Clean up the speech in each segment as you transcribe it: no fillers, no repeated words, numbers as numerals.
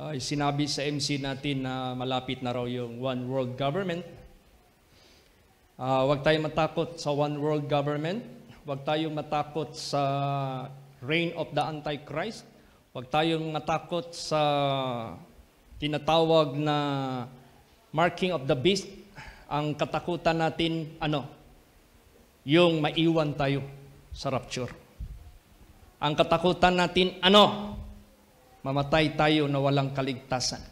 Sinabi sa MC natin na malapit na raw yung one world government. Huwag tayong matakot sa one world government. Huwag tayong matakot sa reign of the Antichrist. Huwag tayong matakot sa tinatawag na marking of the beast. Ang katakutan natin, yung maiwan tayo sa rapture. Ang katakutan natin, mamatay tayo na walang kaligtasan.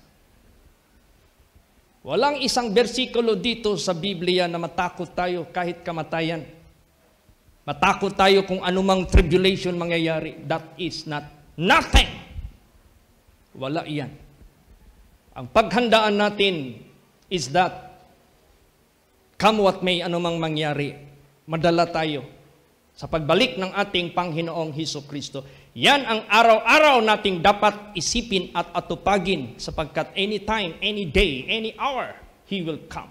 Walang isang bersikulo dito sa Biblia na matakot tayo kahit kamatayan. Matakot tayo kung anumang tribulation mangyayari. That is nothing. Wala iyan. Ang paghandaan natin is that come what may, anumang mangyari, madala tayo sa pagbalik ng ating Panginoong Hesukristo. Yan ang araw-araw nating dapat isipin at atupagin sapagkat anytime, any day, any hour, He will come.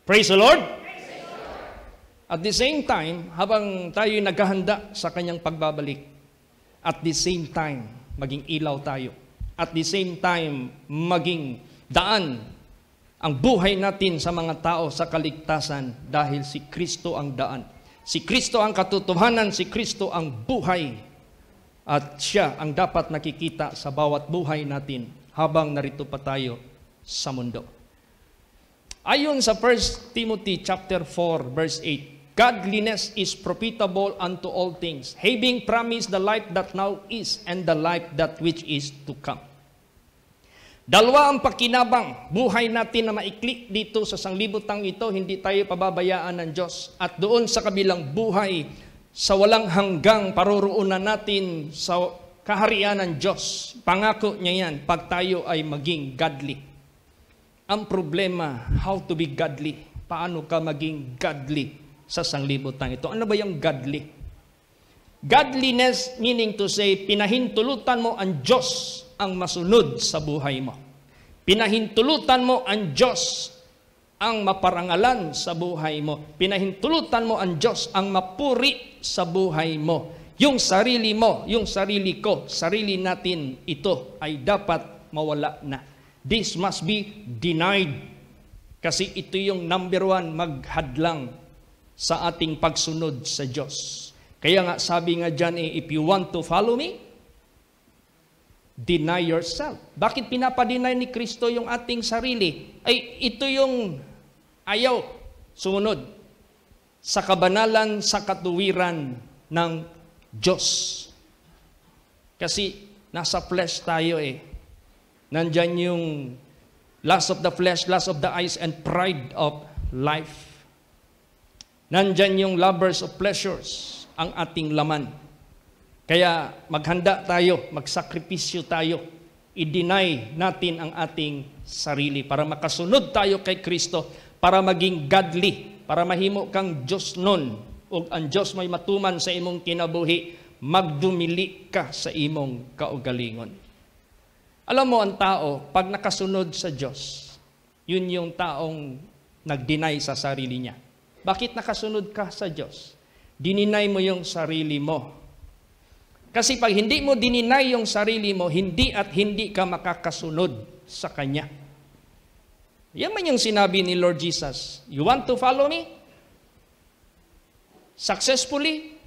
Praise the Lord! Praise the Lord! At the same time, habang tayo naghahanda sa Kanyang pagbabalik, at the same time, maging ilaw tayo. At the same time, maging daan ang buhay natin sa mga tao sa kaligtasan dahil si Kristo ang daan. Si Kristo ang katotohanan, si Kristo ang buhay. At siya ang dapat nakikita sa bawat buhay natin habang narito pa tayo sa mundo. Ayon sa 1 Timothy chapter 4 verse 8, godliness is profitable unto all things, having promised the life that now is and the life that which is to come. Dalawa ang pakinabang, buhay natin na maikli dito sa sanglibutang ito, hindi tayo pababayaan ng Diyos. At doon sa kabilang buhay, sa walang hanggang paruroonan natin sa kaharian ng Diyos. Pangako niya yan, pag tayo ay maging godly. Ang problema, how to be godly? Paano ka maging godly sa sanglibutan ito? Ano ba yung godly? Godliness meaning to say, pinahintulutan mo ang Diyos ang masunod sa buhay mo. Pinahintulutan mo ang Diyos ang maparangalan sa buhay mo. Pinahintulutan mo ang Diyos ang mapuri sa buhay mo. Yung sarili mo, yung sarili ko, sarili natin, ito ay dapat mawala na. This must be denied. Kasi ito yung number one maghadlang sa ating pagsunod sa Diyos. Kaya nga sabi nga dyan, if you want to follow me, deny yourself. Bakit pinapadeny ni Kristo yung ating sarili? Ay, ito yung ayaw sumunod sa kabanalan, sa katuwiran ng Diyos. Kasi nasa flesh tayo eh. Nandyan yung lust of the flesh, lust of the eyes, and pride of life. Nandyan yung lovers of pleasures, ang ating laman. Kaya maghanda tayo, magsakripisyo tayo, i-deny natin ang ating sarili para makasunod tayo kay Kristo, para maging godly, para mahimo kang Diyos nun, o ang Diyos may matuman sa imong kinabuhi, magdumili ka sa imong kaugalingon. Alam mo, ang tao, pag nakasunod sa Diyos, yun yung taong nag-deny sa sarili niya. Bakit nakasunod ka sa Diyos? Dininay mo yung sarili mo. Kasi pag hindi mo dininay yung sarili mo, hindi at hindi ka makakasunod sa Kanya. Yan man yung sinabi ni Lord Jesus. You want to follow me? Successfully?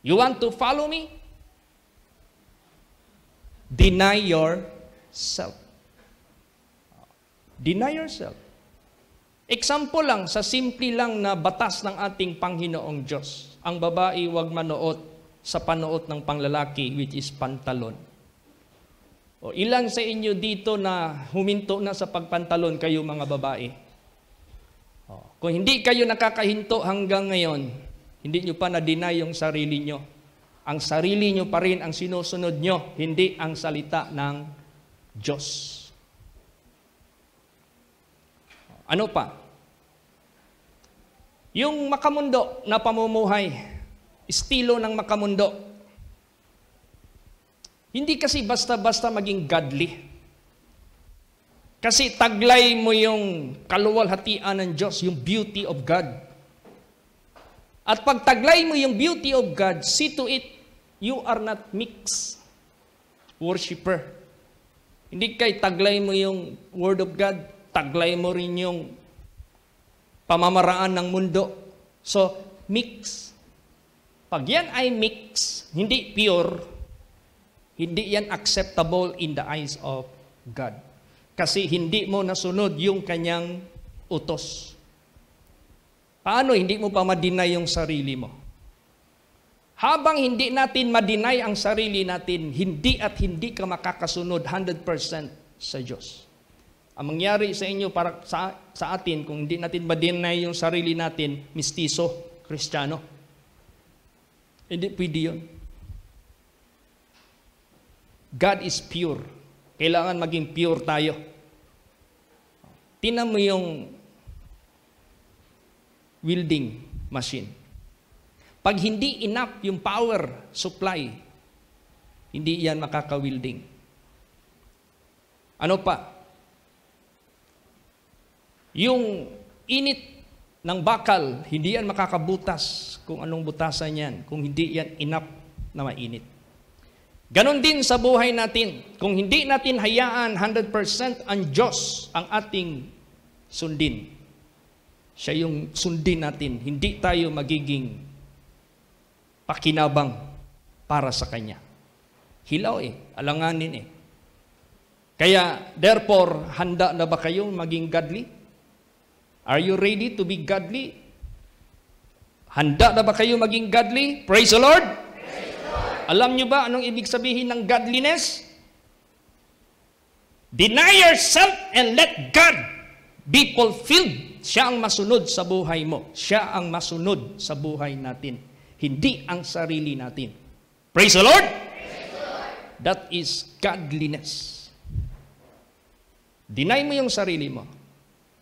You want to follow me? Deny yourself. Deny yourself. Example lang, sa simple lang na batas ng ating Panginoong Diyos. Ang babae huwag manoot sa panuot ng panglalaki, which is pantalon. O ilan sa inyo dito na huminto na sa pagpantalon kayo mga babae? Kung hindi kayo nakakahinto hanggang ngayon, hindi nyo pa na-deny yung sarili nyo. Ang sarili nyo pa rin ang sinusunod nyo, hindi ang salita ng Diyos. Ano pa? Yung makamundo na pamumuhay, estilo ng makamundo. Hindi kasi basta-basta maging godly. Kasi taglay mo yung kaluwalhatian ng Diyos, yung beauty of God. At pag taglay mo yung beauty of God, see to it, you are not mixed worshiper. Hindi kay taglay mo yung Word of God, taglay mo rin yung pamamaraan ng mundo. So, mix. Pag yan ay mix, hindi pure, hindi yan acceptable in the eyes of God. Kasi hindi mo nasunod yung kanyang utos. Paano hindi mo pa ma-deny yung sarili mo? Habang hindi natin ma-deny ang sarili natin, hindi at hindi ka makakasunod 100% sa Diyos. Ang mangyari sa inyo, para sa atin, kung hindi natin ma-deny yung sarili natin, mistiso, Kristiyano. Hindi pwede yun. God is pure. Kailangan maging pure tayo. Tingnan mo yung welding machine. Pag hindi enough yung power supply, hindi yan makaka-welding. Ano pa? Yung init ng bakal, hindi yan makakabutas kung anong butasan yan, kung hindi yan enough na mainit. Ganon din sa buhay natin. Kung hindi natin hayaan 100% ang Diyos ang ating sundin, siya yung sundin natin, hindi tayo magiging pakinabang para sa Kanya. Hilaw alanganin Kaya, therefore, handa na ba kayong maging godly? Are you ready to be godly? Handa na ba kayo maging godly? Praise the Lord! Praise the Lord! Alam nyo ba anong ibig sabihin ng godliness? Deny yourself and let God be fulfilled. Siya ang masunod sa buhay mo. Siya ang masunod sa buhay natin. Hindi ang sarili natin. Praise the Lord! Praise the Lord! That is godliness. Deny mo yung sarili mo.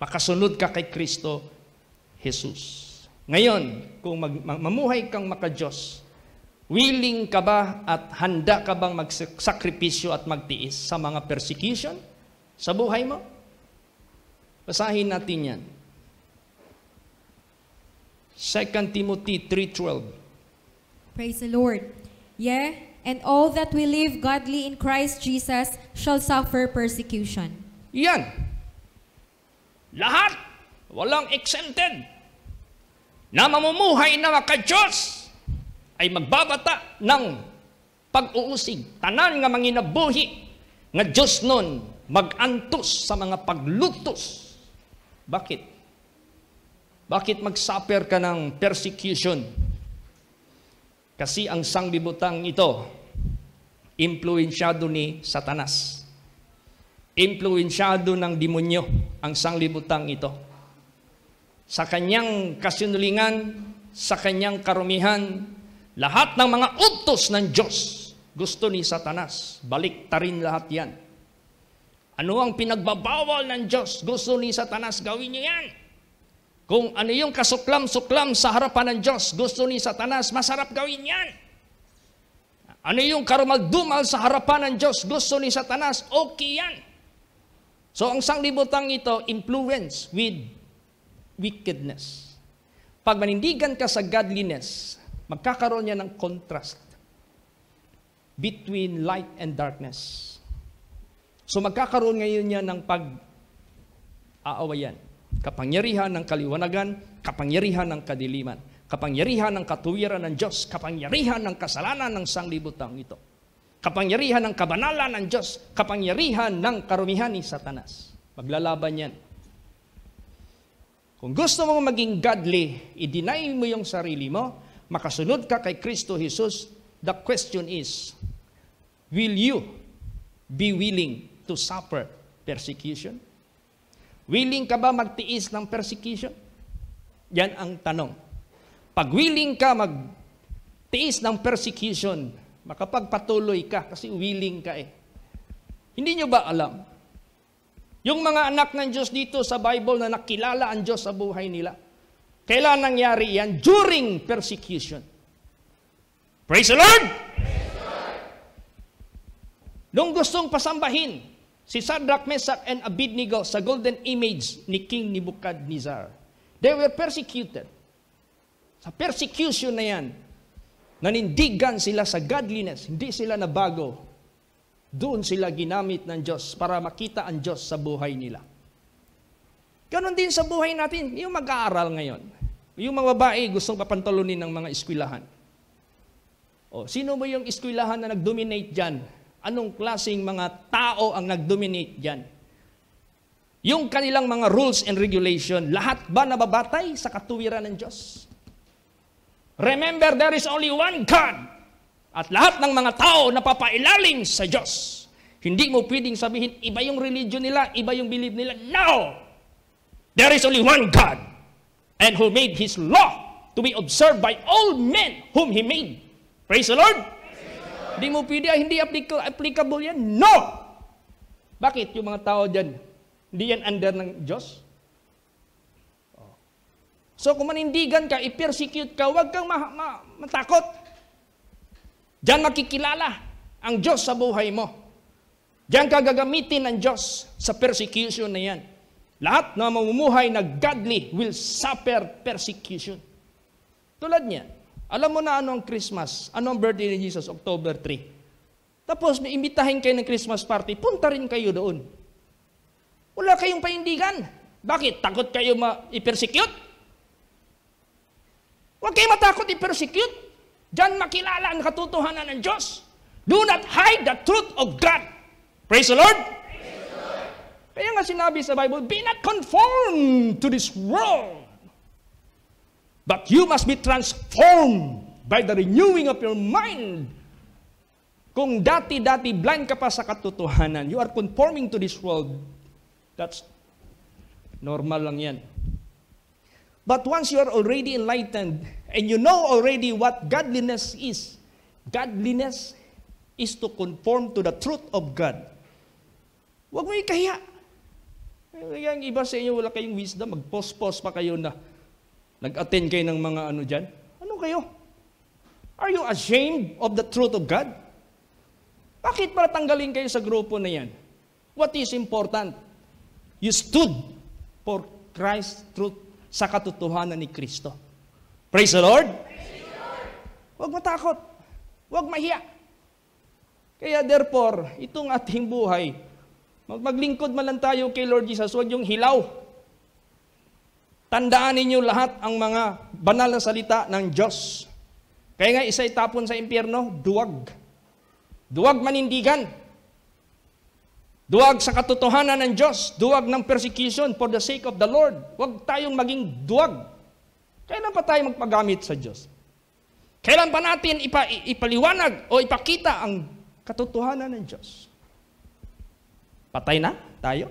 Makasunod ka kay Kristo Jesus. Ngayon, kung mamuhay kang maka-Diyos, willing ka ba at handa ka bang magsakripisyo at magtiis sa mga persecution sa buhay mo? Basahin natin yan. 2 Timothy 3:12. Praise the Lord. Yea, and all that will live godly in Christ Jesus shall suffer persecution. Yan. Lahat, walang exempted, na mamumuhay na maka-Diyos ay magbabata ng pag-uusig. Tanan nga manginabuhi nga Diyos nun mag-antos sa mga paglutos. Bakit? Bakit mag-suffer ka ng persecution? Kasi ang sanglibutang ito, impluensyado ni Satanas. Impluensyado ng demonyo ang sanglibutang ito. Sa kanyang kasinungalingan, sa kanyang karumihan, lahat ng mga utos ng Diyos, gusto ni Satanas. Baliktarin lahat yan. Ano ang pinagbabawal ng Diyos? Gusto ni Satanas, gawin niyo yan. Kung ano yung kasuklam-suklam sa harapan ng Diyos, gusto ni Satanas, masarap gawin yan. Ano yung karumal-dumal sa harapan ng Diyos, gusto ni Satanas, okay yan. So ang sanglibutang ito, influence with wickedness. Pag manindigan ka sa godliness, magkakaroon niya ng contrast between light and darkness. So magkakaroon ngayon niya ng pag-aawayan. Kapangyarihan ng kaliwanagan, kapangyarihan ng kadiliman, kapangyarihan ng katuwiran ng Diyos, kapangyarihan ng kasalanan ng sanglibutang ito. Kapangyarihan ng kabanalan ng Diyos, kapangyarihan ng karumihan ni Satanas. Maglalaban yan. Kung gusto mong maging godly, i-deny mo yung sarili mo, makasunod ka kay Kristo Jesus, the question is, will you be willing to suffer persecution? Willing ka ba magtiis ng persecution? Yan ang tanong. Pag willing ka magtiis ng persecution, makapagpatuloy ka kasi willing ka Hindi nyo ba alam? Yung mga anak ng Diyos dito sa Bible na nakilala ang Diyos sa buhay nila, kailan nangyari yan? During persecution. Praise the Lord! Praise the Lord! Nung gustong pasambahin si Shadrach, Meshach, and Abednego sa golden image ni King Nebuchadnezzar, they were persecuted. Sa persecution na yan, nanindigan sila sa godliness, hindi sila nabago. Doon sila ginamit ng Diyos para makita ang Diyos sa buhay nila. Ganon din sa buhay natin, yung mag-aaral ngayon. Yung mga babae gustong papantalunin ng mga eskwelahan. O, sino mo yung eskwelahan na nag-dominate dyan? Anong klaseng mga tao ang nag-dominate dyan? Yung kanilang mga rules and regulation, lahat ba nababatay sa katuwiran ng Diyos? Remember, there is only one God. At lahat ng mga tao napapailalim sa Diyos. Hindi mo pwedeng sabihin, iba yung religion nila, iba yung belief nila. No! There is only one God. And who made His law to be observed by all men whom He made. Praise the Lord! Hindi mo pwede, hindi applicable yan. No! Bakit yung mga tao dyan, hindi yan under ng Diyos? So kung manindigan ka, i-persecute ka, huwag kang matakot. Diyan makikilala ang Diyos sa buhay mo. Diyan ka gagamitin ng Diyos sa persecution na yan. Lahat na mamumuhay na godly will suffer persecution. Tulad niyan, alam mo na ano ang Christmas, ano ang birthday ni Jesus, October 3. Tapos may imbitahin kayo ng Christmas party, punta rin kayo doon. Wala kayong panindigan. Bakit? Takot kayo i-persecute? Huwag kayo matakot i-persecute. Diyan makilala ang katotohanan ng Diyos. Do not hide the truth of God. Praise the Lord! Praise the Lord. Kaya nga sinabi sa Bible, be not conformed to this world, but you must be transformed by the renewing of your mind. Kung dati-dati blind ka pa sa katotohanan, you are conforming to this world. That's normal lang yan. But once you are already enlightened and you know already what godliness is to conform to the truth of God. Huwag mo ikaya. Kaya yung iba sa inyo, wala kayong wisdom, mag-post-post pa kayo na nag-attend kayo ng mga ano dyan. Ano kayo? Are you ashamed of the truth of God? Bakit para tanggalin kayo sa grupo na yan? What is important? You stood for Christ's truth sa katotohanan ni Kristo. Praise the Lord! Praise the Lord! Huwag matakot. Huwag mahiya. Kaya therefore, itong ating buhay, maglingkod man lang tayo kay Lord Jesus, huwag yung hilaw. Tandaan ninyo lahat ang mga banal na salita ng Diyos. Kaya nga isa itapon sa impyerno, duwag. Duwag manindigan. Duwag sa katotohanan ng Diyos. Duwag ng persecution for the sake of the Lord. Huwag tayong maging duwag. Kailan pa tayo magpagamit sa Diyos? Kailan pa natin ipaliwanag o ipakita ang katotohanan ng Diyos? Patay na tayo?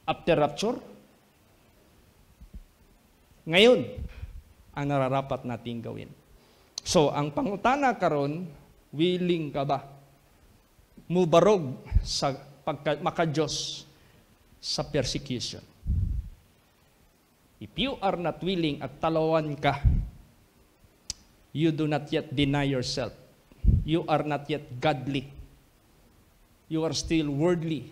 After rapture? Ngayon, ang nararapat nating gawin. So, ang pangutana karon, willing ka ba? Mubarog sa maka-Diyos sa persecution. If you are not willing at talawan ka, you do not yet deny yourself. You are not yet godly. You are still worldly.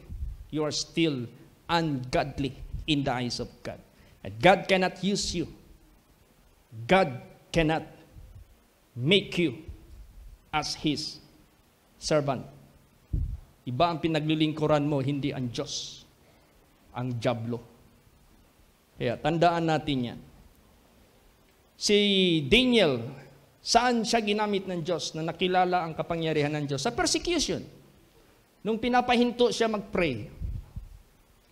You are still ungodly in the eyes of God. And God cannot use you. God cannot make you as His servant. Iba ang pinaglilingkuran mo, hindi ang Diyos. Ang dyablo. Kaya tandaan natin yan. Si Daniel, saan siya ginamit ng Diyos na nakilala ang kapangyarihan ng Diyos? Sa persecution. Nung pinapahinto siya mag-pray,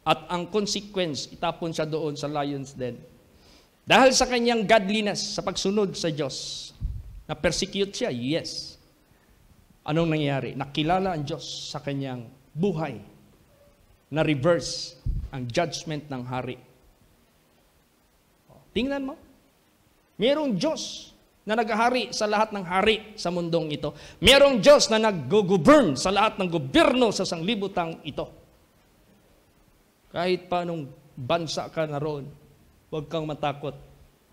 at ang consequence, itapon siya doon sa lion's den. Dahil sa kanyang godliness, sa pagsunod sa Diyos, na-persecute siya, yes. Anong nangyari? Nakilala ang Diyos sa kanyang buhay, na-reverse ang judgment ng hari. Tingnan mo, mayroong Diyos na naghahari sa lahat ng hari sa mundong ito. Mayroong Diyos na nag-govern sa lahat ng gobyerno sa sanglibutang ito. Kahit paanong bansa ka na roon, huwag kang matakot.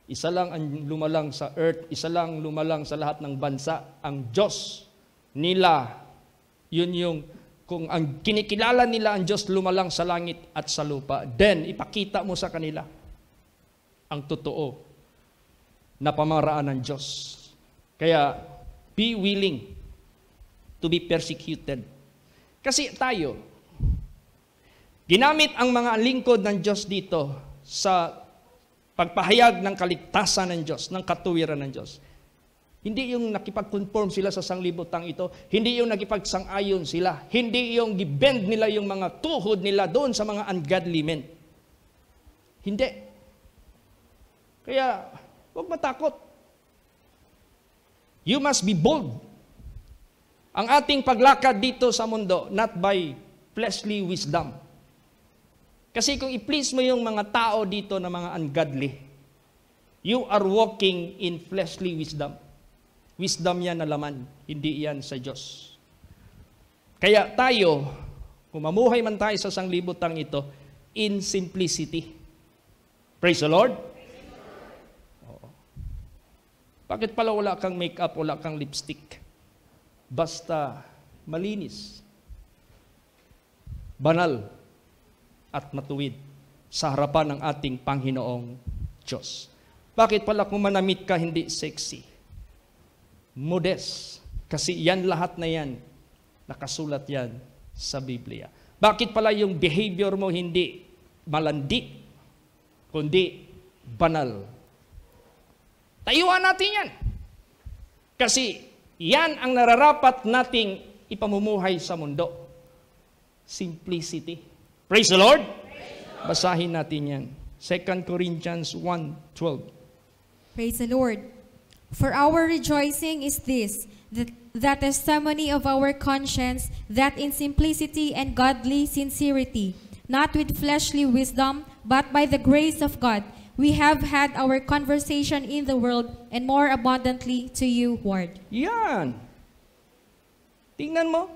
Isa lang ang lumalang sa earth, isa lang lumalang sa lahat ng bansa. Ang Diyos nila, yun yung, kung ang kinikilala nila ang Diyos lumalang sa langit at sa lupa, then ipakita mo sa kanila ang totoo na pamaraan ng Diyos. Kaya, be willing to be persecuted. Kasi tayo, ginamit ang mga lingkod ng Diyos dito sa pagpahayag ng kaligtasan ng Diyos, ng katuwiran ng Diyos. Hindi yung nakipag-conform sila sa sanglibutang ito, hindi yung nakipagsang-ayon sila, hindi yung gibend nila yung mga tuhod nila doon sa mga ungodly men. Hindi. Kaya, huwag matakot. You must be bold. Ang ating paglakad dito sa mundo, not by fleshly wisdom. Kasi kung i-please mo yung mga tao dito na mga ungodly, you are walking in fleshly wisdom. Wisdom yan na laman, hindi yan sa Diyos. Kaya tayo, kung mamuhay man tayo sa sanglibutang ito, in simplicity. Praise the Lord. Oo. Bakit pala wala kang makeup, wala kang lipstick? Basta malinis, banal, at matuwid sa harapan ng ating Panginoong Diyos. Bakit pala kung manamit ka hindi sexy? Modest. Kasi yan lahat na yan, nakasulat yan sa Biblia. Bakit pala yung behavior mo hindi malandi, kundi banal? Tayuan natin yan. Kasi yan ang nararapat nating ipamumuhay sa mundo. Simplicity. Praise the Lord. Basahin natin yan. 2 Corinthians 1:12. Praise the Lord. For our rejoicing is this, that the testimony of our conscience, that in simplicity and godly sincerity, not with fleshly wisdom, but by the grace of God, we have had our conversation in the world, and more abundantly to you, Lord. Yan. Tingnan mo.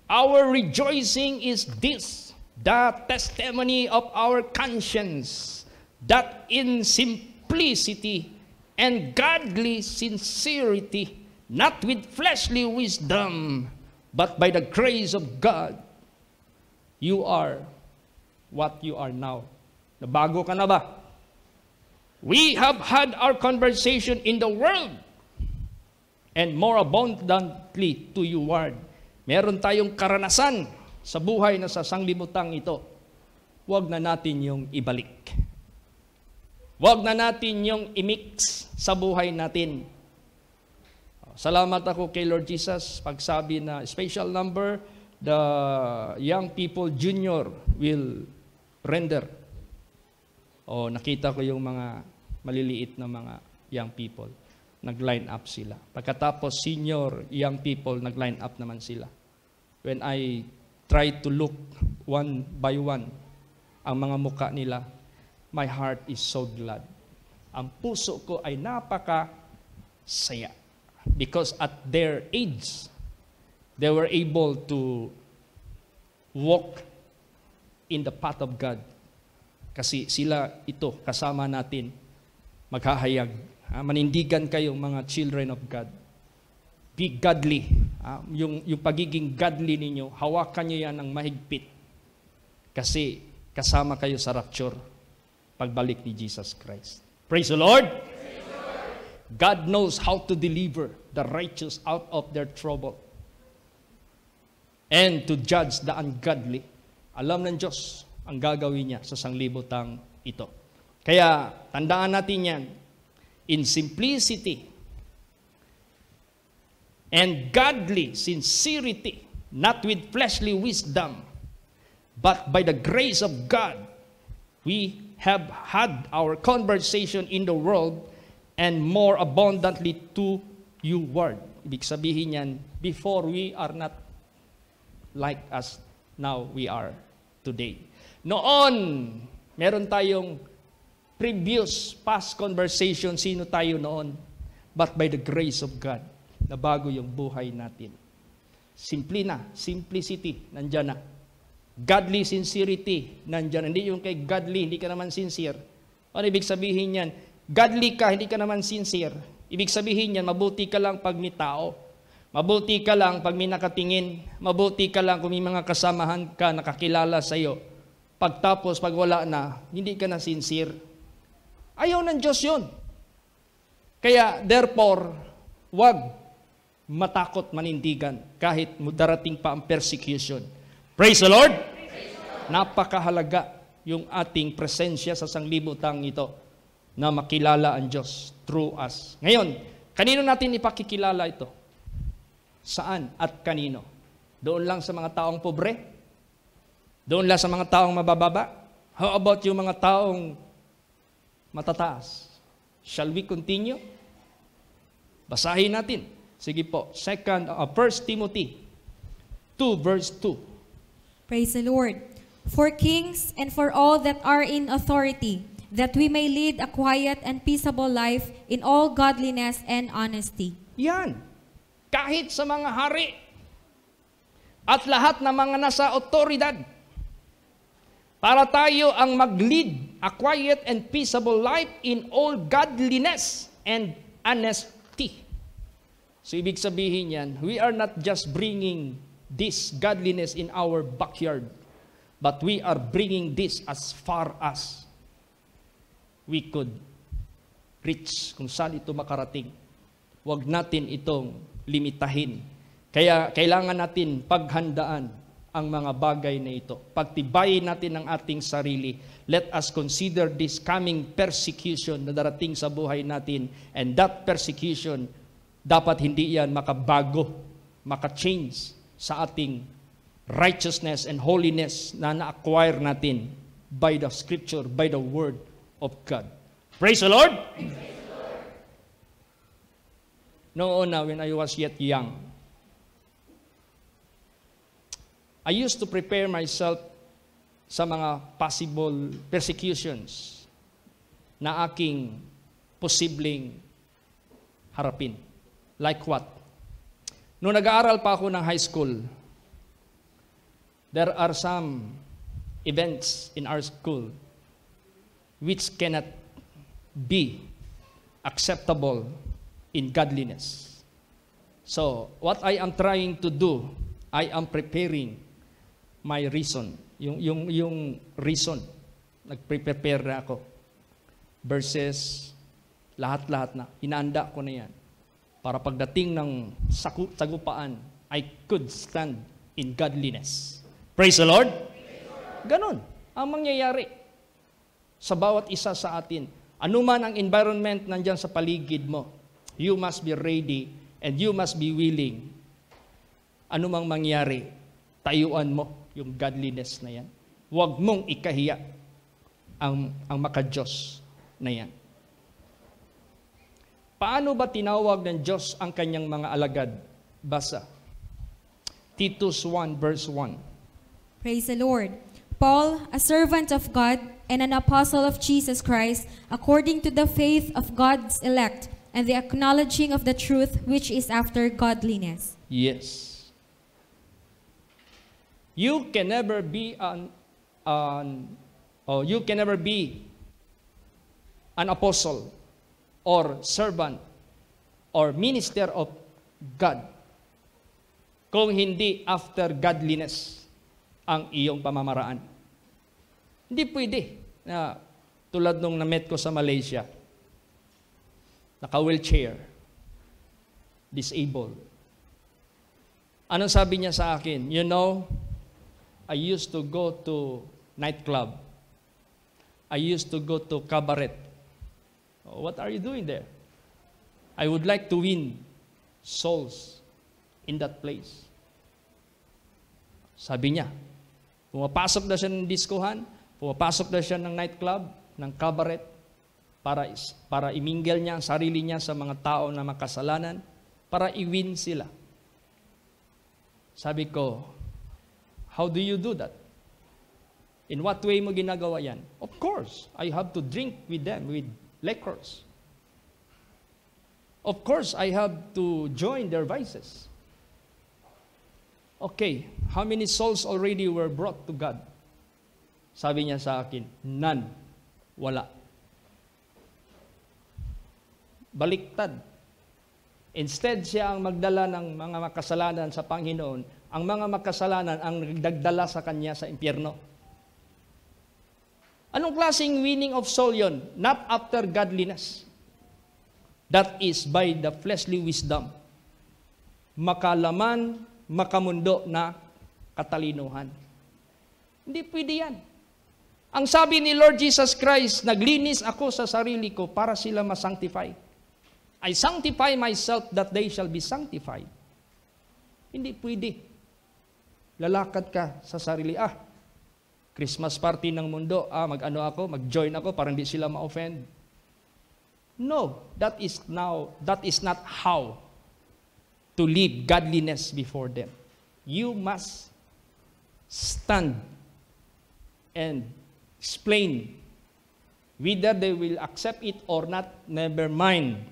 Our rejoicing is this, the testimony of our conscience, that in simplicity and godly sincerity, not with fleshly wisdom, but by the grace of God, you are what you are now. Nabago ka na ba? We have had our conversation in the world, and more abundantly to you, Lord. Meron tayong karanasan sa buhay na sa sanglibutang ito. Huwag na natin yung ibalik. Huwag na natin yung i-mix sa buhay natin. Salamat ako kay Lord Jesus pagsabi na special number, the young people junior will render. Nakita ko yung mga maliliit na mga young people. Nag-line up sila. Pagkatapos senior young people, nag-line up naman sila. When I tried to look one by one, ang mga muka nila, my heart is so glad. Ang puso ko ay napaka-saya. Because at their age, they were able to walk in the path of God. Kasi sila ito, kasama natin, maghahayag. Manindigan kayong mga children of God. Be godly. Yung pagiging godly ninyo, hawakan nyo yan ng mahigpit. Kasi kasama kayo sa rapture, pagbalik ni Jesus Christ. Praise the Lord! Praise the Lord. God knows how to deliver the righteous out of their trouble and to judge the ungodly. Alam ng Diyos ang gagawin niya sa sanglibutang ito. Kaya tandaan natin yan, in simplicity and godly sincerity, not with fleshly wisdom, but by the grace of God, we have had our conversation in the world and more abundantly to you, Lord. Ibig sabihin yan, before we are not like as now we are today. Noon, meron tayong previous past conversation, sino tayo noon, but by the grace of God, nabago yung buhay natin. Simple na, simplicity, nandyan na. Godly sincerity, nandyan. Hindi yung kay godly, hindi ka naman sincere. Ano ibig sabihin yan? Godly ka, hindi ka naman sincere. Ibig sabihin yan, mabuti ka lang pag may tao. Mabuti ka lang pag may nakatingin. Mabuti ka lang kung may mga kasamahan ka, nakakilala sa'yo. Pagtapos, pag wala na, hindi ka na sincere. Ayaw ng Diyos yun. Kaya, therefore, wag matakot manindigan kahit darating pa ang persecution. Praise the Lord! Napakahalaga yung ating presensya sa sanglibutang ito na makilala ang Diyos through us. Ngayon, kanino natin ipakikilala ito? Saan at kanino? Doon lang sa mga taong pobre? Doon lang sa mga taong mabababa? How about yung mga taong matataas? Shall we continue? Basahin natin. Sige po, 1 Timothy 2 verse 2. Praise the Lord. For kings and for all that are in authority, that we may lead a quiet and peaceable life in all godliness and honesty. Yan. Kahit sa mga hari at lahat ng mga nasa otoridad, para tayo ang mag-lead a quiet and peaceable life in all godliness and honesty. So ibig sabihin yan, we are not just bringing this godliness in our backyard, but we are bringing this as far as we could reach, kung saan ito makarating. Huwag natin itong limitahin. Kaya kailangan natin paghandaan ang mga bagay na ito. Pagtibayin natin ang ating sarili. Let us consider this coming persecution na darating sa buhay natin. And that persecution, dapat hindi yan makabago, maka-change sa ating righteousness and holiness na na-acquire natin by the Scripture, by the Word of God. Praise the Lord! Noon na, when I was yet young, I used to prepare myself sa mga possible persecutions na aking posibleng harapin. Like what? Noong nag-aaral pa ako ng high school, there are some events in our school which cannot be acceptable in godliness. So, what I am trying to do, I am preparing my reason. Yung reason. Nag-prepare na ako. Verses, lahat-lahat na. Hinanda ko na yan. Para pagdating ng sagupaan, I could stand in godliness. Praise the Lord! Ganon ang mangyayari sa bawat isa sa atin. Anuman ang environment nandyan sa paligid mo, you must be ready and you must be willing. Anumang mangyari, tayuan mo yung godliness na yan. Huwag mong ikahiya ang maka-Diyos na yan. Paano ba tinawag ng Diyos ang kanyang mga alagad? Basa. Titus 1 verse 1. Praise the Lord. Paul, a servant of God and an apostle of Jesus Christ, according to the faith of God's elect and the acknowledging of the truth which is after godliness. Yes. You can never be an apostle or servant or minister of God kung hindi after godliness ang iyong pamamaraan. Hindi pwede na tulad nung na-met ko sa Malaysia, naka-wheelchair, disabled. Anong sabi niya sa akin? You know, I used to go to nightclub. I used to go to cabaret. Oh, what are you doing there? I would like to win souls in that place. Sabi niya, pumapasok na siya ng diskohan, pumapasok na siya ng nightclub, ng cabaret, para imingle niya ang sarili niya sa mga tao na makasalanan, para i-win sila. Sabi ko, how do you do that? In what way mo ginagawa yan? Of course, I have to drink with them, with liquors. Of course, I have to join their vices. Okay, how many souls already were brought to God? Sabi niya sa akin, none. Wala. Baliktad. Instead siya ang magdala ng mga makasalanan sa Panginoon, ang mga makasalanan ang nagdagdala sa kanya sa impyerno. Anong klaseng winning of soul yon? Not after godliness. That is by the fleshly wisdom. makalaman, makamundo na katalinuhan. Hindi pwede yan. Ang sabi ni Lord Jesus Christ, naglinis ako sa sarili ko para sila masanctify. I sanctify myself that they shall be sanctified. Hindi pwede. Lalakad ka sa sarili. Christmas party ng mundo. Mag-join ako para hindi sila ma-offend. No, that is not how to live godliness before them. You must stand and explain whether they will accept it or not, never mind,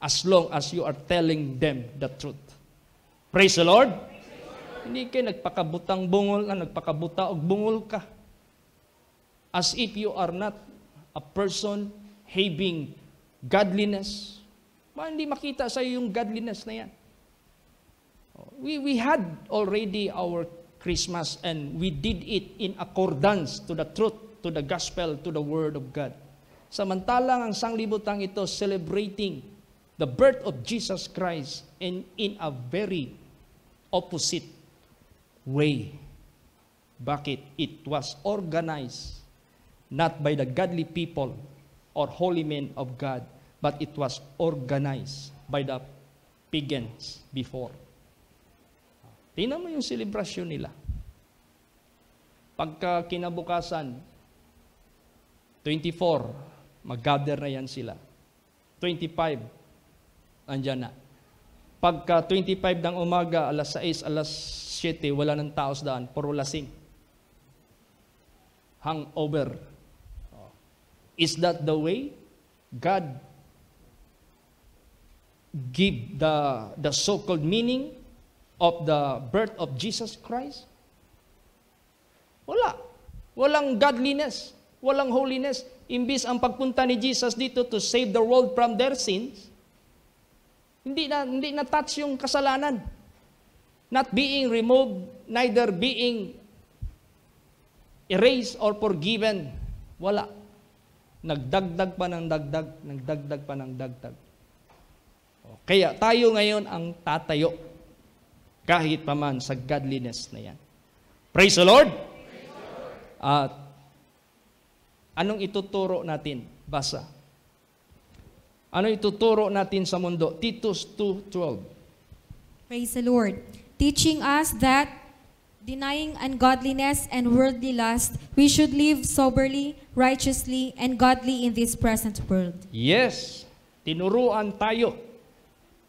as long as you are telling them the truth. Praise the Lord. Hindi kayo nagpakabutang bungol na nagpakabuta o bungol ka. As if you are not a person having godliness. Hindi makita sa iyo yung godliness na yan. We had already our Christmas and we did it in accordance to the truth, to the gospel, to the word of God. Samantalang ang sanglibutang ito celebrating the birth of Jesus Christ in a very opposite way. Bakit? It was organized not by the godly people or holy men of God, but it was organized by the pagans before. Tingnan mo yung selebrasyon nila. Pagka kinabukasan, 24, mag-gather na yan sila. 25, andyan na. Pagka 25 ng umaga, alas 6, alas 7, wala ng tao sa daan, puro lasing. Hangover. Is that the way God give the so-called meaning of the birth of Jesus Christ? Wala. Walang godliness. Walang holiness. Imbis ang pagpunta ni Jesus dito to save the world from their sins, hindi na touch yung kasalanan. Not being removed, neither being erased or forgiven. Wala. Nagdagdag pa ng dagdag, nagdagdag pa ng dagdag. Kaya tayo ngayon ang tatayo kahit pa man sa godliness na yan. Praise the Lord! At anong ituturo natin? Basa. Ano ituturo natin sa mundo? Titus 2:12. Praise the Lord. Teaching us that, denying ungodliness and worldly lust, we should live soberly, righteously, and godly in this present world. Yes, tinuruan tayo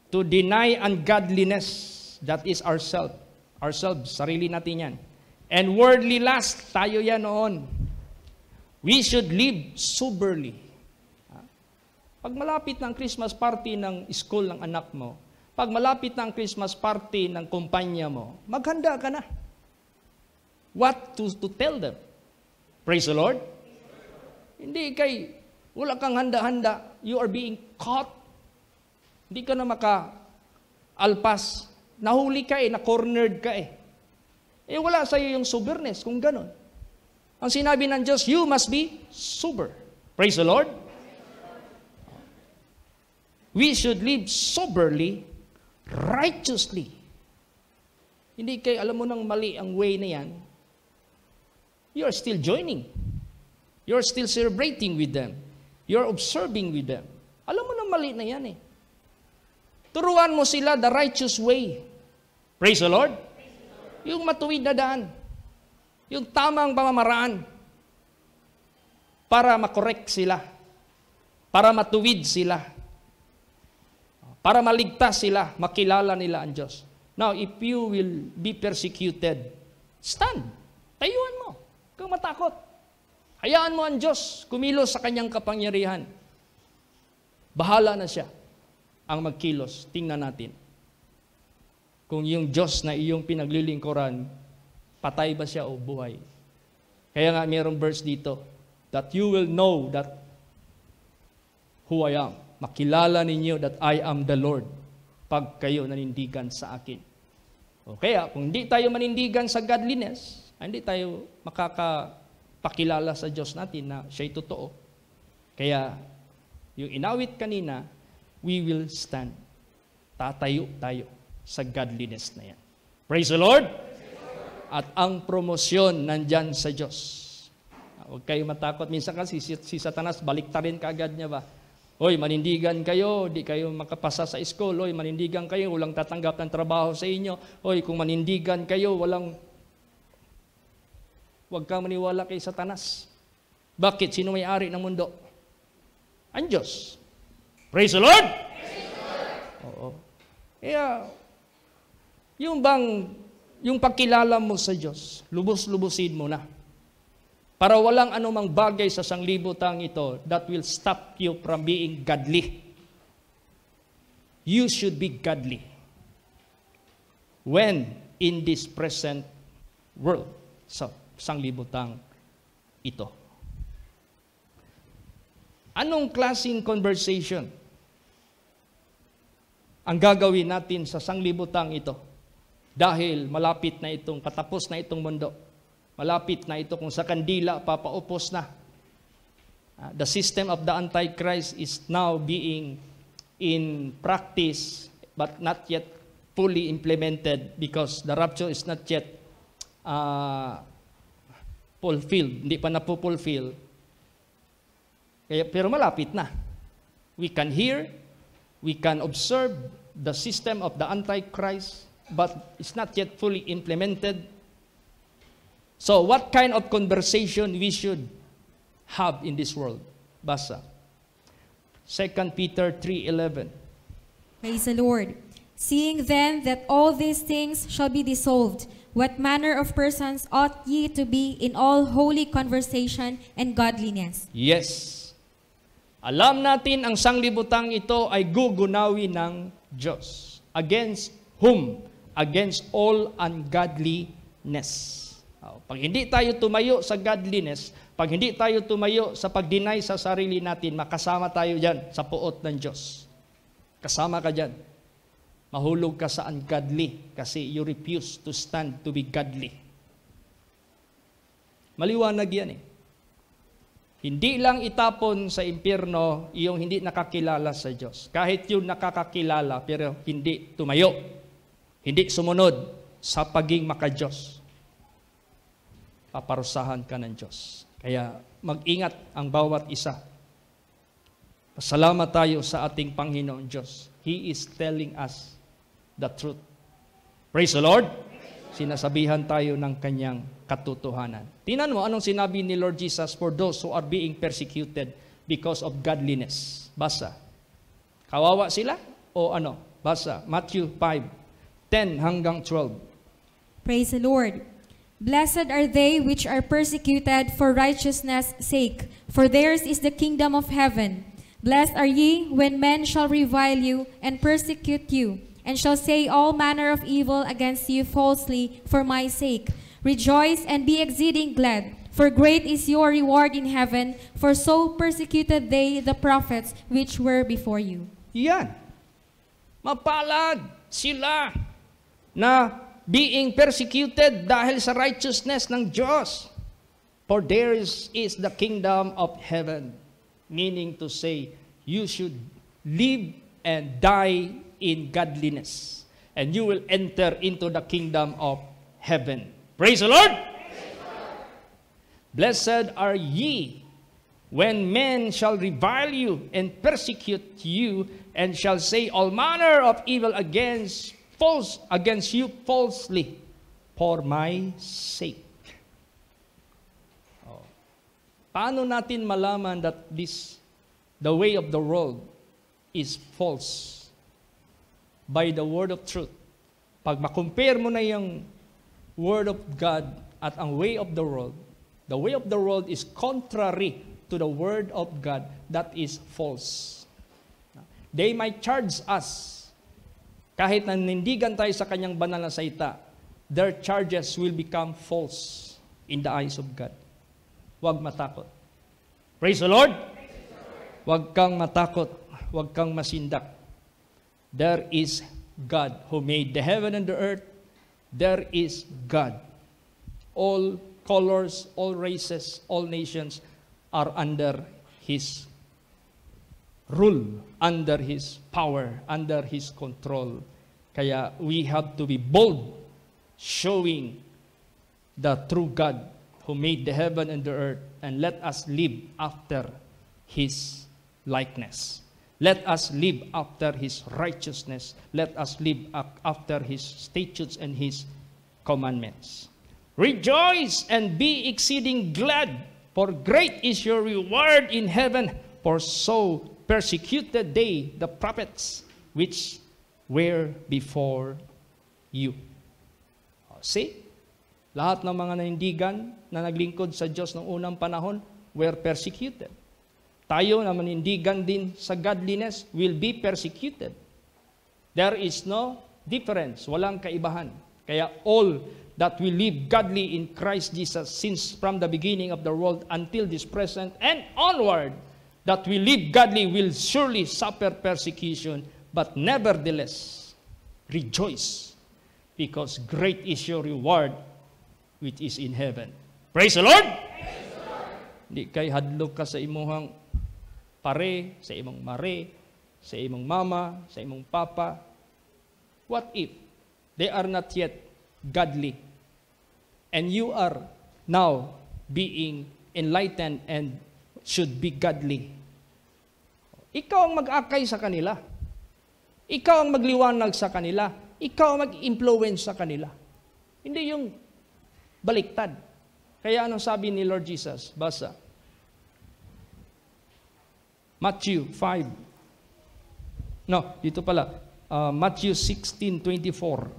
to deny ungodliness. That is ourselves. Ourselves, sarili natin yan. And worldly lust, tayo yan noon. We should live soberly. Pag malapit ng Christmas party ng school ng anak mo, pag malapit ng Christmas party ng kumpanya mo, maghanda ka na. What to tell them? Praise the Lord. Hindi wala kang handa-handa. You are being caught. Hindi ka na maka-alpas. Nahuli ka na-cornered ka wala sa iyo yung soberness kung ganon. Ang sinabi ng Diyos, you must be sober. Praise the Lord. We should live soberly, righteously. Hindi alam mo nang mali ang way na yan, you are still joining. You are still celebrating with them. You are observing with them. Alam mo nang mali na yan Turuan mo sila the righteous way. Praise the Lord. Yung matuwid na daan. Yung tamang pamamaraan. Para makorek sila. Para matuwid sila. Para maligtas sila. Makilala nila ang Diyos. Now, if you will be persecuted, stand. Tayuan mo. Huwag kang matakot. Hayaan mo ang Diyos kumilos sa kanyang kapangyarihan. Bahala na siya ang magkilos. Tingnan natin. Kung yung Diyos na iyong pinaglilingkuran, patay ba siya o buhay? Kaya nga mayroong verse dito, that you will know that who I am. Makilala ninyo that I am the Lord pag kayo nanindigan sa akin. O kaya, kung hindi tayo manindigan sa godliness, hindi tayo makakapakilala sa Diyos natin na siya'y totoo. Kaya, yung inawit kanina, we will stand. Tatayo tayo. sa godliness na yan. Praise the Lord! At ang promosyon nandyan sa Diyos. Huwag kayo matakot. Minsan kasi si Satanas, baliktarin kaagad niya ba? Hoy, manindigan kayo, di kayo makapasa sa school. Hoy, manindigan kayo, walang tatanggap ng trabaho sa inyo. Hoy, kung manindigan kayo, huwag kang maniwala kay Satanas. Bakit? Sino may-ari ng mundo? Ang Diyos. Praise the Lord! Praise the Lord! Oo. Kaya, yung pagkilala mo sa Diyos, lubos-lubusin mo na. Para walang anumang bagay sa sanglibutang ito that will stop you from being godly. You should be godly when in this present world sa sanglibutang ito. Anong klaseng conversation ang gagawin natin sa sanglibutang ito? Dahil malapit na itong patapos na itong mundo. Malapit na ito kung sa kandila, papaupos na. The system of the Antichrist is now being in practice but not yet fully implemented because the rapture is not yet fulfilled. Hindi pa napupulfill. Pero malapit na. We can hear, we can observe the system of the Antichrist, but it's not yet fully implemented. So, what kind of conversation we should have in this world? Basa. 2 Peter 3:11. Praise the Lord. Seeing then that all these things shall be dissolved, what manner of persons ought ye to be in all holy conversation and godliness? Yes. Alam natin ang sanglibutang ito ay gugunawin ng Diyos. Against whom? Against all ungodliness. Pag hindi tayo tumayo sa godliness, pag hindi tayo tumayo sa pag-deny sa sarili natin, makasama tayo dyan sa puot ng Diyos. Kasama ka dyan. Mahulog ka sa ungodly kasi you refuse to stand to be godly. Maliwanag yan eh. Hindi lang itapon sa impyerno yung hindi nakakilala sa Diyos. Kahit yung nakakakilala pero hindi tumayo, hindi sumunod sa pagiging maka-Diyos. Paparusahan ka ng Diyos. Kaya mag-ingat ang bawat isa. Pasalamat tayo sa ating Panginoon Diyos. He is telling us the truth. Praise the Lord! Sinasabihan tayo ng kanyang katotohanan. Tingnan mo anong sinabi ni Lord Jesus for those who are being persecuted because of godliness. Basa. Kawawa sila o ano? Basa. Matthew 5:10 hanggang 12. Praise the Lord. Blessed are they which are persecuted for righteousness' sake, for theirs is the kingdom of heaven. Blessed are ye when men shall revile you and persecute you, and shall say all manner of evil against you falsely for my sake. Rejoice and be exceeding glad, for great is your reward in heaven, for so persecuted they the prophets which were before you. Yan. Mapalad sila na being persecuted dahil sa righteousness ng Diyos. For theirs is the kingdom of heaven. Meaning to say, you should live and die in godliness. And you will enter into the kingdom of heaven. Praise the Lord! Praise the Lord. Blessed are ye when men shall revile you and persecute you and shall say all manner of evil against you falsely for my sake. Oh. Paano natin malaman that the way of the world is false? By the word of truth. Pag makompare mo na yung word of God at ang way of the world is contrary to the word of God, that is false. They might charge us. Kahit nanindigan tayo sa kanyang banal na salita, their charges will become false in the eyes of God. Huwag matakot. Praise the Lord! Huwag kang matakot. Huwag kang masindak. There is God who made the heaven and the earth. There is God. All colors, all races, all nations are under His rule, under His power, under His control. Kaya we have to be bold, showing the true God who made the heaven and the earth, and let us live after His likeness. Let us live after His righteousness. Let us live after His statutes and His commandments. Rejoice and be exceeding glad, for great is your reward in heaven, for so persecuted they the prophets which were before you. See? Lahat ng mga nanindigan na naglingkod sa Diyos noong unang panahon were persecuted. Tayo na manindigan din sa godliness will be persecuted. There is no difference, walang kaibahan. Kaya all that we live godly in Christ Jesus since from the beginning of the world until this present and onward, that we live godly will surely suffer persecution, but nevertheless rejoice, because great is your reward which is in heaven. Praise the Lord! Praise the Lord! Di kay hadlok ka sa imuhang pare, sa imong mare, sa imong mama, sa imong papa. What if they are not yet godly and you are now being enlightened and should be godly? Ikaw ang mag-akay sa kanila. Ikaw ang magliwanag sa kanila. Ikaw ang mag-influence sa kanila. Hindi yung baliktad. Kaya anong sabi ni Lord Jesus? Basa. Matthew 5. No, dito pala. Matthew 16:24.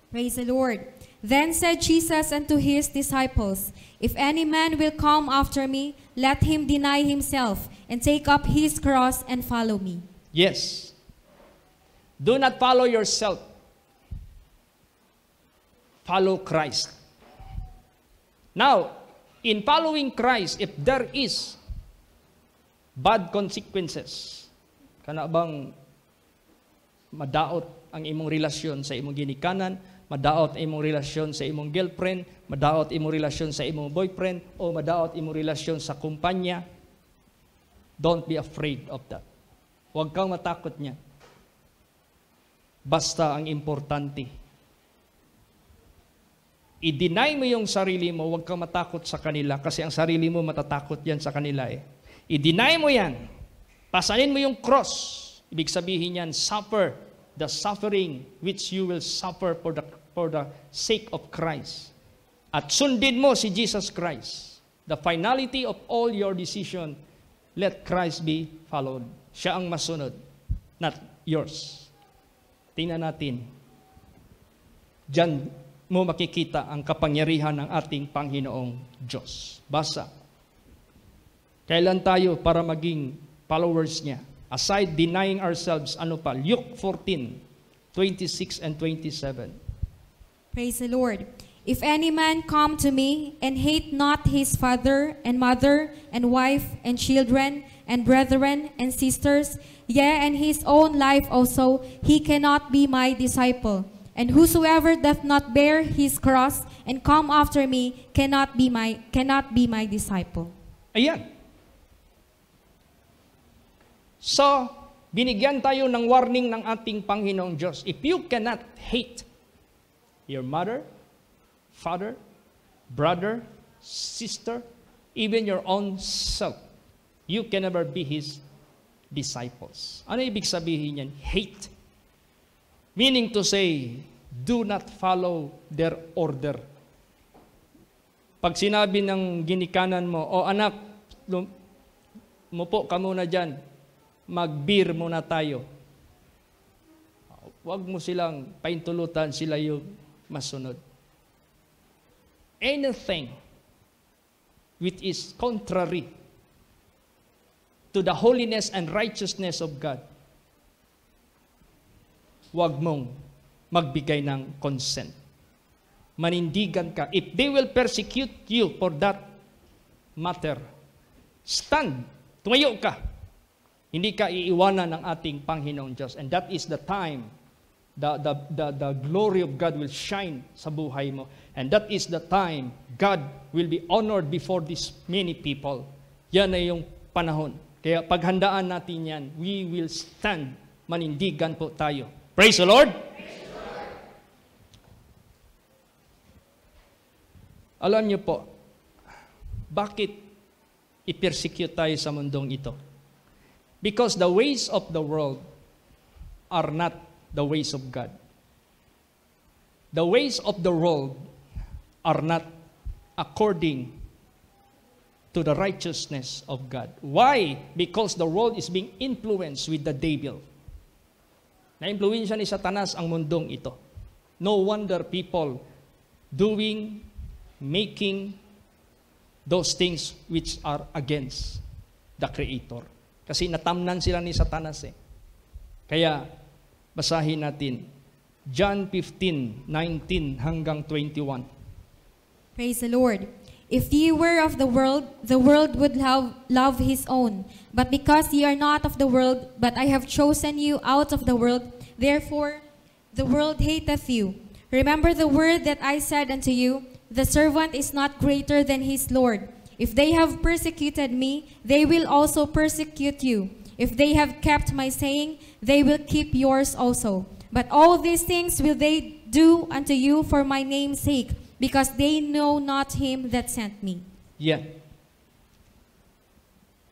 Praise the Lord. Then said Jesus unto his disciples, If any man will come after me, let him deny himself, and take up his cross, and follow me. Yes. Do not follow yourself. Follow Christ. Now, in following Christ, if there is bad consequences, kana bang madaot ang imong relasyon sa imong ginikanan, madaot ang imong relasyon sa imong girlfriend, madaot imong relasyon sa imong boyfriend, o madaot imong relasyon sa kumpanya, don't be afraid of that. Huwag kang matakot niya. Basta ang importante, i-deny mo yung sarili mo, huwag kang matakot sa kanila, kasi ang sarili mo matatakot yan sa kanila eh. I-deny mo yan. Pasanin mo yung cross. Ibig sabihin yan, suffer the suffering which you will suffer for the sake of Christ. At sundin mo si Jesus Christ. The finality of all your decision, let Christ be followed. Siya ang masunod, not yours. Tingnan natin. Diyan mo makikita ang kapangyarihan ng ating Panginoong Diyos. Basa. Kailan tayo para maging followers niya? Aside denying ourselves, ano pa? Luke 14:26 and 27. Praise the Lord. If any man come to me and hate not his father and mother and wife and children and brethren and sisters, yea, and his own life also, he cannot be my disciple. And whosoever doth not bear his cross and come after me cannot be my disciple. Ayan. So, binigyan tayo ng warning ng ating Panginoong Diyos. If you cannot hate your mother, father, brother, sister, even your own self, you can never be His disciples. Ano ibig sabihin yan? Hate. Meaning to say, do not follow their order. Pag sinabi ng ginikanan mo, o anak, mupo ka muna dyan, mag-beer muna tayo. Huwag mo silang paintulutan, sila yung masunod. Anything which is contrary to the holiness and righteousness of God, huwag mong magbigay ng consent. Manindigan ka. If they will persecute you for that matter, stand, tumayo ka. Hindi ka iiwanan ng ating Panginoong Diyos. And that is the time the glory of God will shine sa buhay mo. And that is the time God will be honored before these many people. Yan ay yung panahon. Kaya paghandaan natin yan, we will stand, manindigan po tayo. Praise the Lord! Alam niyo po, bakit i-persecute tayo sa mundong ito? Because the ways of the world are not the ways of God. The ways of the world are not according to the righteousness of God. Why? Because the world is being influenced with the devil. Na-impluwensya ni Satanas ang mundong ito. No wonder people making those things which are against the Creator. Kasi natamnan sila ni Satanas eh. Kaya, basahin natin. John 15:19 hanggang 21. Praise the Lord. If ye were of the world would love his own. But because ye are not of the world, but I have chosen you out of the world, therefore the world hateth you. Remember the word that I said unto you, the servant is not greater than his Lord. If they have persecuted me, they will also persecute you. If they have kept my saying, they will keep yours also. But all these things will they do unto you for my name's sake, because they know not him that sent me. Yeah.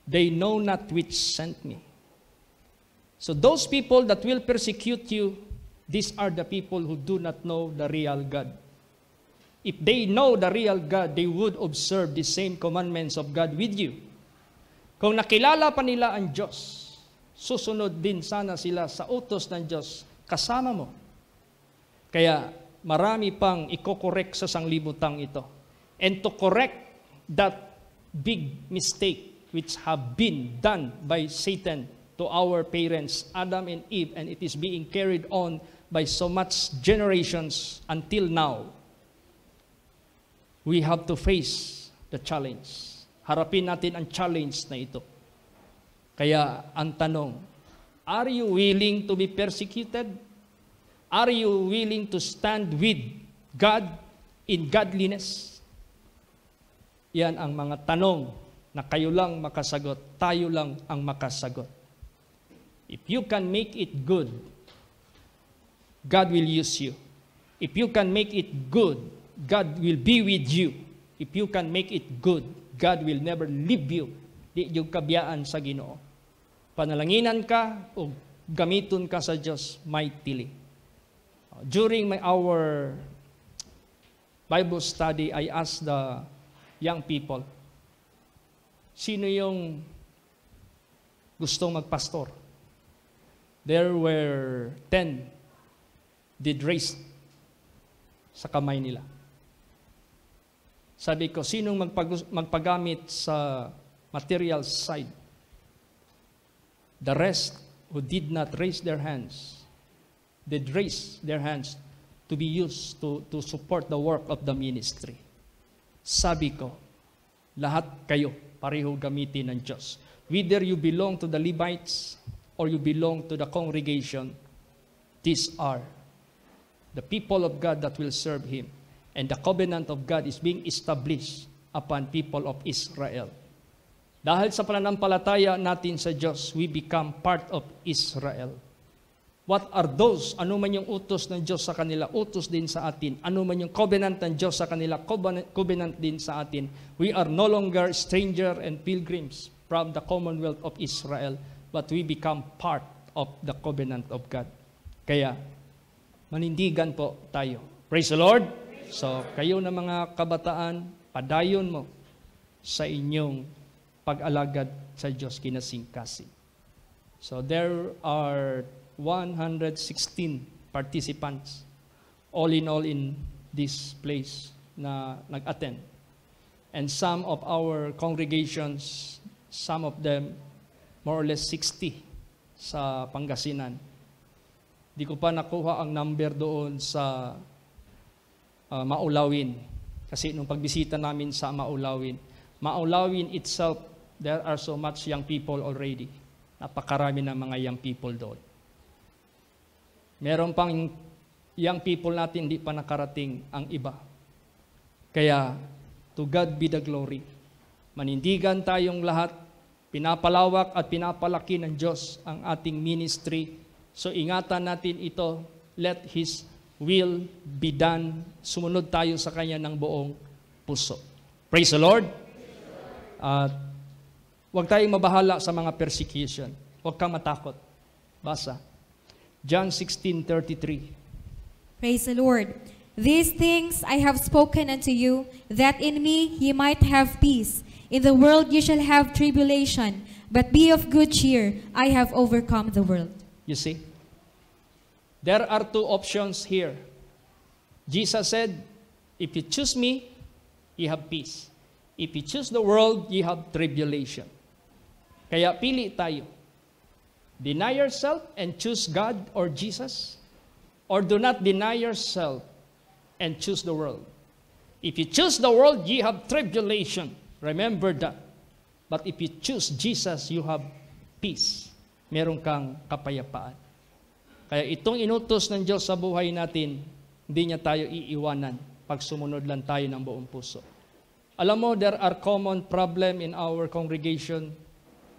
They know not which sent me. So those people that will persecute you, these are the people who do not know the real God. If they know the real God, they would observe the same commandments of God with you. Kung nakilala pa nila ang Diyos, susunod din sana sila sa utos ng Diyos kasama mo. Kaya marami pang iko-correct sa sanglibutang ito. And to correct that big mistake which have been done by Satan to our parents, Adam and Eve, and it is being carried on by so much generations until now, we have to face the challenge. Harapin natin ang challenge na ito. Kaya ang tanong, are you willing to be persecuted? Are you willing to stand with God in godliness? Yan ang mga tanong na kayo lang makasagot, tayo lang ang makasagot. If you can make it good, God will use you. If you can make it good, God will be with you. If you can make it good, God will never leave you. Di yung kabiyaan sa Ginoo. Panalanginan ka o gamiton ka sa Diyos mightily. During our Bible study, I asked the young people, sino yung gustong magpastor? There were 10 did raise sa kamay nila. Sabi ko, sinong magpagamit sa material side? The rest who did not raise their hands, did raise their hands to be used to support the work of the ministry. Sabi ko, lahat kayo pareho gamitin ng Diyos. Whether you belong to the Levites or you belong to the congregation, these are the people of God that will serve Him. And the covenant of God is being established upon people of Israel. Dahil sa pananampalataya natin sa Diyos, we become part of Israel. What are those? Ano man yung utos ng Diyos sa kanila, utos din sa atin. Ano man yung covenant ng Diyos sa kanila, covenant din sa atin. We are no longer stranger and pilgrims from the commonwealth of Israel, but we become part of the covenant of God. Kaya, manindigan po tayo. Praise the Lord! So, kayo na mga kabataan, padayon mo sa inyong pag-alagad sa Diyos kinasingkasing. So, there are 116 participants, all in this place na nag-attend. And some of our congregations, some of them, more or less 60 sa Pangasinan. Di ko pa nakuha ang number doon sa Maulawin. Kasi nung pagbisita namin sa Maulawin itself, there are so much young people already. Napakarami ng mga young people doon. Meron pang young people natin, hindi pa nakarating ang iba. Kaya, to God be the glory. Manindigan tayong lahat, pinapalawak at pinapalaki ng Diyos ang ating ministry So ingatan natin ito. Let His will be done. Sumunod tayo sa Kanya ng buong puso. Praise the Lord. At huwag tayong mabahala sa mga persecution. Huwag kang matakot. Basa. John 16:33. Praise the Lord. These things I have spoken unto you, that in me ye might have peace. In the world ye shall have tribulation, but be of good cheer. I have overcome the world. You see? There are two options here. Jesus said, if you choose me, you have peace. If you choose the world, you have tribulation. Kaya pili tayo. Deny yourself and choose God or Jesus, or do not deny yourself and choose the world. If you choose the world, you have tribulation. Remember that. But if you choose Jesus, you have peace. Meron kang kapayapaan. Kaya itong inutos ng Diyos sa buhay natin, hindi niya tayo iiwanan pag sumunod lang tayo ng buong puso. Alam mo, there are common problem in our congregation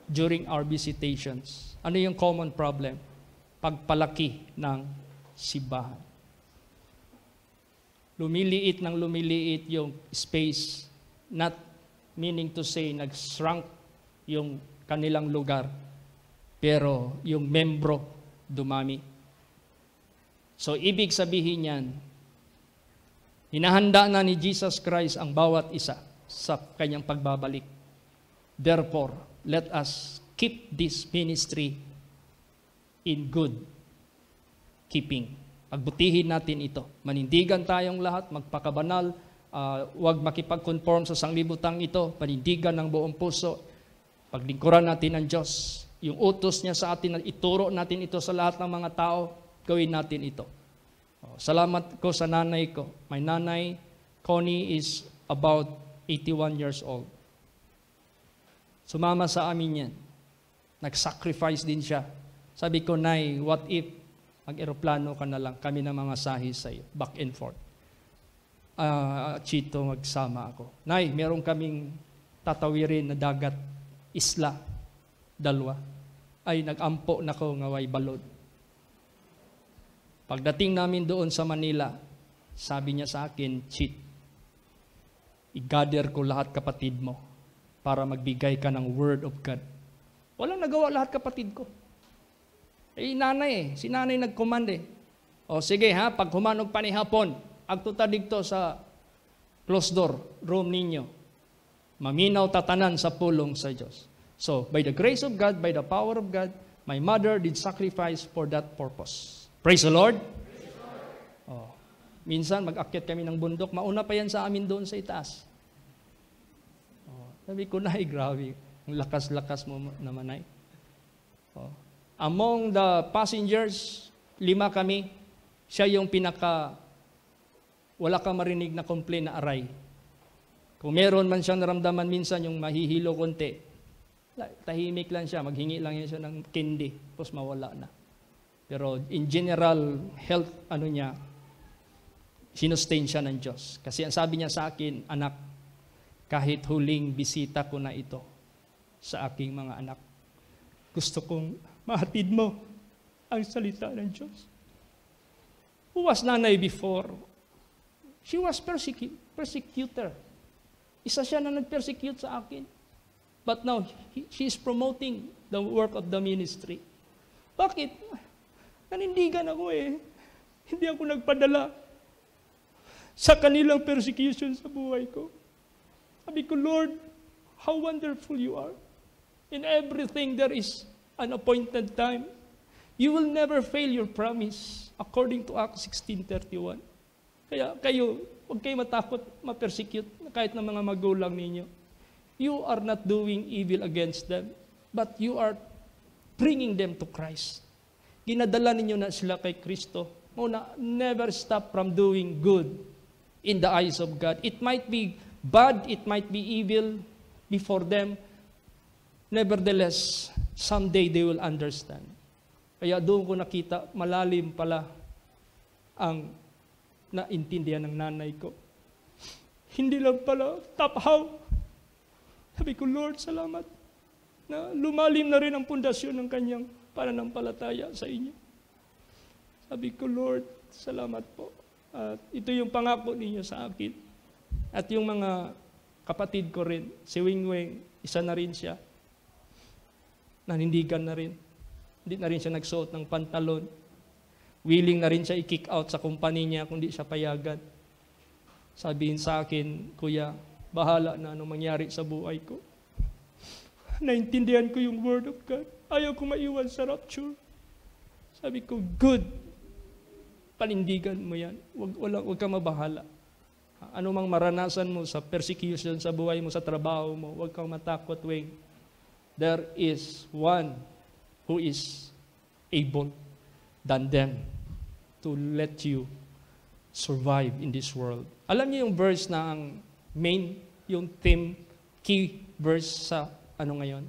during our visitations. Ano yung common problem? Pagpalaki ng simbahan. Lumiliit ng lumiliit yung space, not meaning to say nag-shrunk yung kanilang lugar, pero yung membro dumami. So, ibig sabihin yan, hinahanda na ni Jesus Christ ang bawat isa sa kanyang pagbabalik. Therefore, let us keep this ministry in good keeping. Pagbutihin natin ito. Manindigan tayong lahat, magpakabanal, huwag makipag-conform sa sanglibutang ito, panindigan ng buong puso, paglingkuran natin ng Diyos. Yung utos niya sa atin, ituro natin ito sa lahat ng mga tao, gawin natin ito. Salamat ko sa nanay ko. My nanay, Connie, is about 81 years old. Sumama sa amin yan. Nag-sacrifice din siya. Sabi ko, Nay, what if mag-aeroplano ka na lang, kami na mga sahi sa'yo, back and forth. Chito, magsama ako. Nay, meron kaming tatawirin na dagat, isla, dalawa. Ay, nag-ampo na ko nga way balod. Pagdating namin doon sa Manila, sabi niya sa akin, Chit, i-gather ko lahat kapatid mo para magbigay ka ng word of God. Walang nagawa lahat kapatid ko. Nanay si nanay nag-command O sige ha, pag humanog pa ni hapon, agtuta digto sa closed door, room ninyo. Maminaw tatanan sa pulong sa Diyos. So, by the grace of God, by the power of God, my mother did sacrifice for that purpose. Praise the Lord. Praise the Lord. Minsan, mag-akyat kami ng bundok, mauna pa yan sa amin doon sa itaas. Sabi ko, Nay, grabe. Ang lakas-lakas mo naman, Nay. Among the passengers, 5 kami, siya yung wala kang marinig na complaint na aray. Kung meron man siyang naramdaman minsan yung mahihilo konti, tahimik lang siya, maghingi lang siya ng candy, tapos mawala na. Pero in general, health, sinustain siya ng Diyos. Kasi ang sabi niya sa akin, anak, kahit huling bisita ko na ito sa aking mga anak, gusto kong mahatid mo ang salita ng Diyos. Who was nanay before? She was persecutor. Isa siya na nag-persecute sa akin. But now, she is promoting the work of the ministry. Bakit? Nanindigan ako Hindi ako nagpadala sa kanilang persecution sa buhay ko. Sabi ko, Lord, how wonderful you are. In everything there is an appointed time. You will never fail your promise according to Acts 16:31. Kaya kayo, huwag kayo matakot, ma-persecute kahit ng mga magulang ninyo. You are not doing evil against them, but you are bringing them to Christ. Ginadala ninyo na sila kay Kristo. Muna, never stop from doing good in the eyes of God. It might be bad, it might be evil before them. Nevertheless, someday they will understand. Kaya doon ko nakita, malalim pala ang naintindihan ng nanay ko. Hindi lang pala tapahaw. Sabi ko, Lord, salamat na lumalim na rin ang pundasyon ng kanyang pananampalataya sa inyo. Sabi ko, Lord, salamat po. At ito yung pangako ninyo sa akin. At yung mga kapatid ko rin, si Wing, isa na rin siya. Nanindigan na rin. Hindi na rin siya nagsuot ng pantalon. Willing na rin siya i-kick out sa company niya kung di siya payagan. Sabihin sa akin, Kuya, bahala na anong mangyari sa buhay ko. Naintindihan ko yung Word of God. Ayaw ko maiwan sa rapture. Sabi ko, good. Panindigan mo yan. Huwag ka mabahala. Ano mang maranasan mo sa persecution sa buhay mo, sa trabaho mo, huwag kang matakot, Wing. There is one who is able than them to let you survive in this world. Alam niyo yung verse na ang main, yung theme, key verse sa ano ngayon?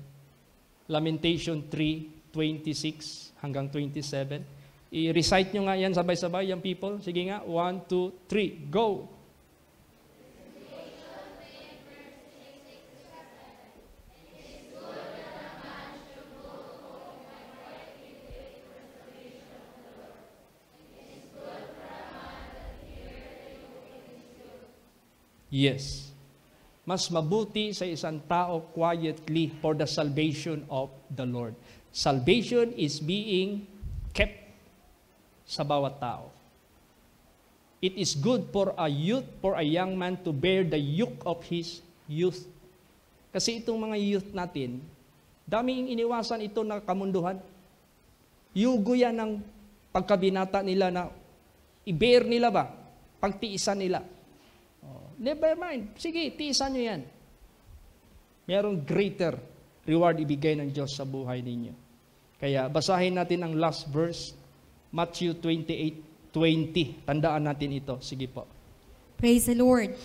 Lamentation 3:26 hanggang 27. I-recite nyo nga yan sabay-sabay, yung people. Sige nga, 1, 2, 3, go! Yes. Mas mabuti sa isang tao quietly for the salvation of the Lord. Salvation is being kept sa bawat tao. It is good for a youth, for a young man to bear the yoke of his youth. Kasi itong mga youth natin, daming iniwasan ito na kamunduhan. Yugo yan ng pagkabinata nila na i-bear nila ba? Pagtiisan nila. Never mind. Sige, tiisan nyo yan. Merong greater reward ibigay ng Diyos sa buhay ninyo. Kaya basahin natin ang last verse, Matthew 28:20. Tandaan natin ito. Sige po. Praise the Lord.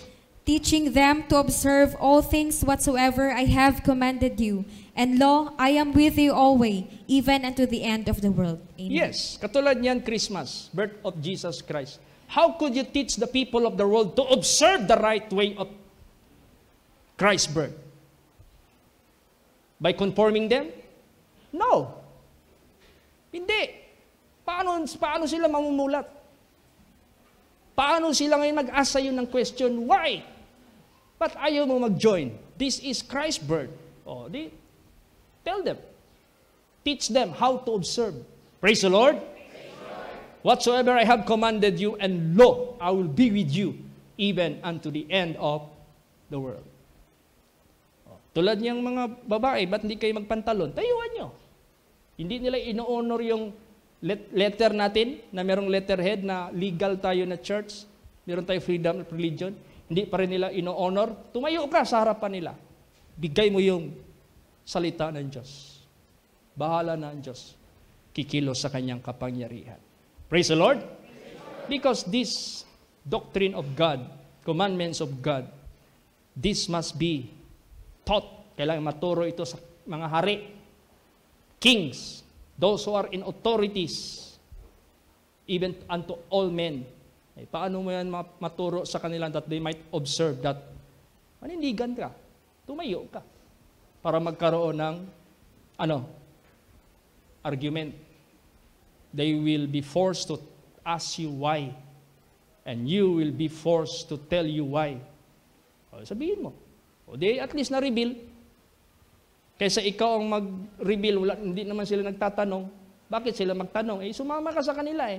Teaching them to observe all things whatsoever I have commanded you. And lo, I am with you always, even unto the end of the world. Amen. Yes, katulad niyan Christmas, birth of Jesus Christ. How could you teach the people of the world to observe the right way of Christ's birth? By conforming them? No. Hindi. Paano sila mamumulat? Paano sila ngayon mag-ask sa'yo ng question? Why? Ba't ayaw mo mag-join? This is Christ's birth. Tell them. Teach them how to observe. Praise the Lord. Whatsoever I have commanded you, and lo, I will be with you, even unto the end of the world. Tulad niyang mga babae, ba't hindi kayo magpantalon? Tayuan nyo. Hindi nila ino-honor yung letter natin, na merong letterhead na legal tayo na church, meron tayo freedom of religion, hindi pa rin nila ino-honor. Tumayo ka sa harapan nila. Bigay mo yung salita ng Diyos. Bahala na ang Diyos. Kikilos sa kanyang kapangyarihan. Praise the Lord. Because this doctrine of God, commandments of God, this must be taught. Kailangan maturo ito sa mga hari, kings, those who are in authorities, even unto all men. Paano mo yan maturo sa kanila that they might observe that? Manindigan ka, tumayo ka, para magkaroon ng argument. They will be forced to ask you why. And you will be forced to tell you why. Sabihin mo. At least na-reveal. Kaysa ikaw ang mag-reveal, hindi naman sila nagtatanong. Bakit sila magtanong? Sumama ka sa kanila .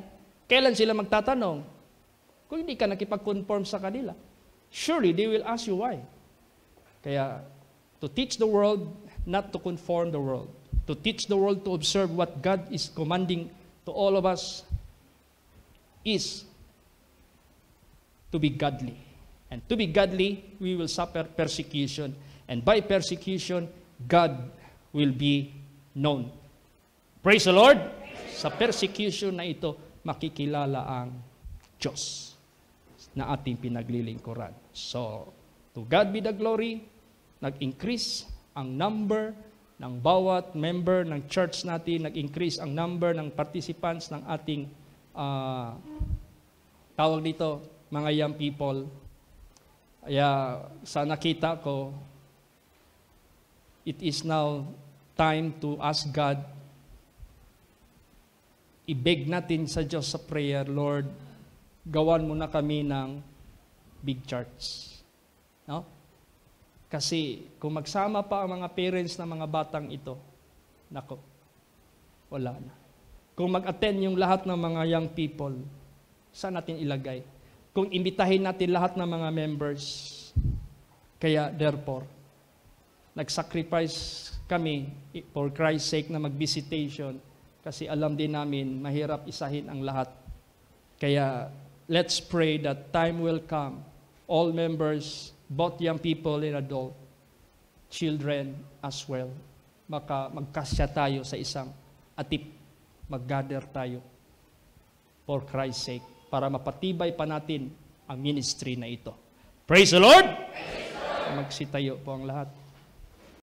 Kailan sila magtatanong? Kung hindi ka nakipag-conform sa kanila. Surely, they will ask you why. Kaya, to teach the world, not to conform the world. To teach the world to observe what God is commanding to all of us is to be godly. And to be godly, we will suffer persecution. And by persecution, God will be known. Praise the Lord! Sa persecution na ito, makikilala ang Diyos na ating pinaglilingkuran. So, to God be the glory, nag-increase ang number ng bawat member ng church natin, nag-increase ang number ng participants ng ating tawag dito, mga young people. Kaya sa nakita ko, it is now time to ask God ibeg natin sa Diyos sa prayer, Lord, gawan mo na kami ng big church. No? Kasi kung magsama pa ang mga parents ng mga batang ito, nako, wala na. Kung mag-attend yung lahat ng mga young people, saan natin ilagay? Kung imbitahin natin lahat ng mga members, kaya therefore, nag-sacrifice kami for Christ's sake na mag-visitation kasi alam din namin mahirap isahin ang lahat. Kaya let's pray that time will come. All members, both young people and adult, children as well, magkasya tayo sa isang atip, mag-gather tayo for Christ's sake para mapatibay pa natin ang ministry na ito. Praise the Lord! Magsitayo po ang lahat.